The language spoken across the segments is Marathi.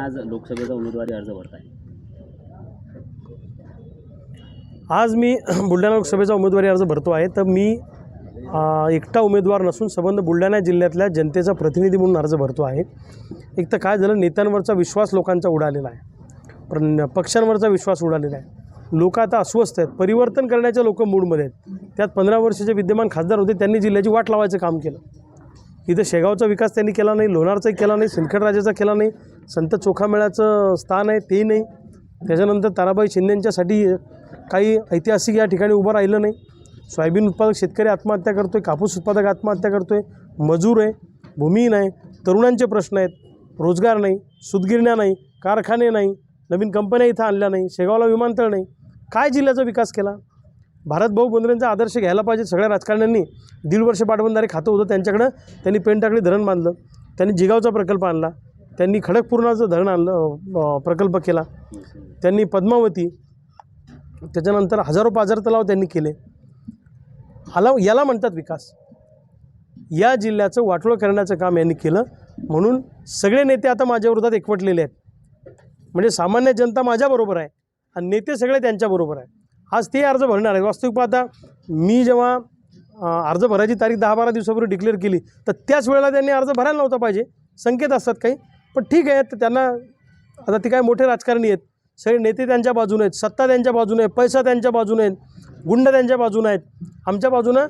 आज लोकसभेचा उमेदवारी अर्ज भरताय? आज मी बुलढाणा लोकसभेचा उमेदवारी अर्ज भरतो आहे. तर मी एकटा उमेदवार नसून संबंध बुलढाणा जिल्ह्यातल्या जनतेचा प्रतिनिधी म्हणून अर्ज भरतो आहे. एक तर काय झालं, नेत्यांवरचा विश्वास लोकांचा उडालेला आहे, पण पक्षांवरचा विश्वास उडालेला आहे. लोक आता अस्वस्थ आहेत, परिवर्तन करण्याच्या लोक मूडमध्ये आहेत. त्यात 15 वर्षाचे विद्यमान खासदार होते, त्यांनी जिल्ह्याची वाट लावायचं काम केलं. इथं शेगावचा विकास त्यांनी केला नाही, लोणारचाही केला नाही, सिंदखेडराजाचा केला नाही, संत चोखामेळ्याचं स्थान आहे तेही नाही. त्याच्यानंतर ताराबाई शिंदेंच्यासाठी काही ऐतिहासिक या ठिकाणी उभं राहिलं नाही. सोयाबीन उत्पादक शेतकरी आत्महत्या करतो आहे, कापूस उत्पादक आत्महत्या करतो आहे, मजूर आहे, भूमिहीन आहे, तरुणांचे प्रश्न आहेत, रोजगार नाही, सूतगिरण्या नाही, कारखाने नाही, नवीन कंपन्या इथं आणल्या नाही, शेगावला विमानतळ नाही. काय जिल्ह्याचा विकास केला? भारतभाऊ बंद्रेंचा आदर्श घ्यायला पाहिजे. सगळ्या राजकारण्यांनी 1.5 वर्ष पाटबंधारे खातं होतं त्यांच्याकडं, त्यांनी पेनटाकळी धरण बांधलं, त्यांनी जिगावचा प्रकल्प आणला, त्यांनी खडकपूर्णाचं धरण आणलं, प्रकल्प केला, त्यांनी पद्मावती, त्याच्यानंतर हजारो पाझर तलाव त्यांनी केले. याला म्हणतात विकास. या जिल्ह्याचं वाटोळं करण्याचं काम यांनी केलं. म्हणून सगळे नेते आता माझ्या विरोधात एकवटलेले आहेत. म्हणजे सामान्य जनता माझ्याबरोबर आहे आणि नेते सगळे त्यांच्याबरोबर आहे. आज ते अर्ज भरणार आहे. वास्तविक पाहता मी जेव्हा अर्ज भरायची तारीख 10-12 दिवसापूर्वी डिक्लेअर केली, तर त्याच वेळेला त्यांनी अर्ज भरायला नव्हता पाहिजे. संकेत असतात काही, पण ठीक आहे. तर त्यांना आता ते काय मोठे राजकारणी आहेत, सगळे नेते त्यांच्या बाजूने आहेत, सत्ता त्यांच्या बाजूने आहे, पैसा त्यांच्या बाजूने आहेत, गुंड त्यांच्या बाजूने आहेत. आमच्या बाजूनं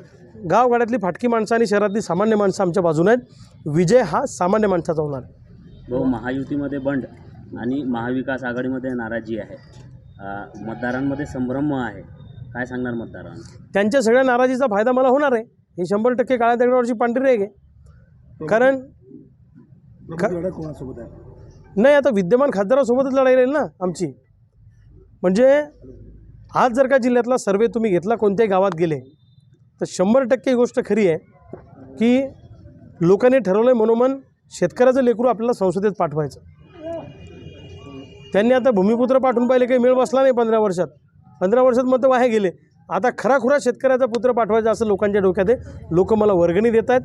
गावगाड्यातली फाटकी माणसं आणि शहरातली सामान्य माणसं आमच्या बाजूने आहेत. विजय हा सामान्य माणसाचा होणार आहे. भाऊ, महायुतीमध्ये बंड आणि महाविकास आघाडीमध्ये नाराजी आहे, मतदारांमध्ये संभ्रम आहे. काय सांगणार मतदारांना? त्यांच्या सगळ्या नाराजीचा फायदा मला होणार आहे. हे 100% काळ्या दगडावरची पांढरी रेघ आहे. कारण कोणासोबत आहे? नाही, आता विद्यमान खासदारासोबतच लढाई राहील ना आमची. म्हणजे आज जर का जिल्ह्यातला सर्वे तुम्ही घेतला, कोणत्याही गावात गेले, तर 100% ही गोष्ट खरी आहे की लोकांनी ठरवलं आहे मनोमन शेतकऱ्याचं लेकरू आपल्याला संसदेत पाठवायचं. त्यांनी आता भूमिपुत्र पाठवून पाहिले, काही मेळ बसला नाही 15 वर्षात. 15 वर्षात मतं वाहे गेले. आता खराखुरा शेतकऱ्याचा पुत्र पाठवायचा असं लोकांच्या डोक्यात आहे. लोक मला वर्गणी देत आहेत,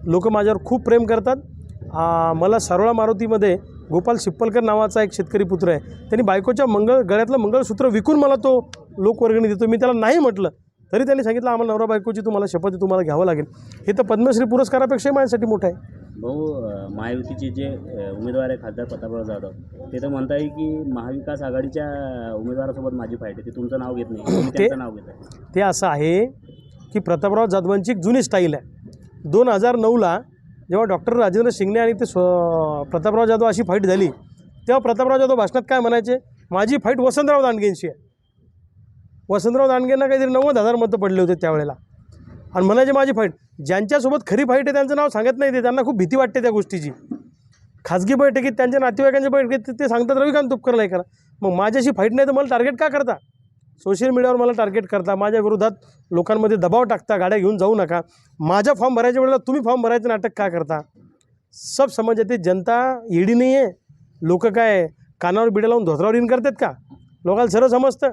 लोक माझ्यावर खूप प्रेम करतात. मला सारोळा मारुतीमध्ये गोपाल शिप्पलकर नावाचा एक शेतकरी पुत्र आहे, त्यांनी बायकोच्या गळ्यातलं मंगळसूत्र विकून मला तो लोक वर्गणी देतो. मी त्याला नाही म्हटलं तरी त्यांनी सांगितलं आम्हाला नवरा बायकोची तुम्हाला शपथ आहे, तुम्हाला घ्यावं लागेल. हे तर पद्मश्री पुरस्कारापेक्षाही माझ्यासाठी मोठं आहे. भाऊ, महायुतीचे जे उमेदवार आहे खासदार प्रतापराव जाधव, ते तर म्हणत आहे की महाविकास आघाडीच्या उमेदवारासोबत माझी फाईट आहे, ते तुमचं नाव घेत नाही, त्यांचं नाव घेत आहे. ते असं आहे की प्रतापराव जाधवांची एक जुनी स्टाईल आहे. 2009ला जेव्हा डॉक्टर राजेंद्र शिंगणे आणि ते प्रतापराव जाधव अशी फाईट झाली, तेव्हा प्रतापराव जाधव भाषणात काय म्हणायचे? माझी फाईट वसंतराव दांडगेंशी आहे. वसंतराव दांडगेंना काहीतरी 90,000 मतं पडले होते त्यावेळेला, आणि म्हणायचे माझी फाईट. ज्यांच्यासोबत खरी फाईट आहे त्यांचं नाव सांगत नाही. ते त्यांना खूप भीती वाटते त्या गोष्टीची. खाजगी बैठकीत त्यांच्या नातेवाईकांच्या बैठकीत ते सांगतात रविकांत तुपकरला हे करा. मग माझ्याशी फाईट नाही तर मला टार्गेट का करता? सोशल मीडियावर मला टार्गेट करता, माझ्या विरोधात लोकांमध्ये दबाव टाकता, गाड्या घेऊन जाऊ नका. माझ्या फॉर्म भरायच्या वेळेला तुम्ही फॉर्म भरायचं नाटक का करता? सब समज येते. जनता येडी नाही आहे. लोक काय कानावर बिडा लावून धोत्रावर इन करतात का? लोकांना सर्व समजतं.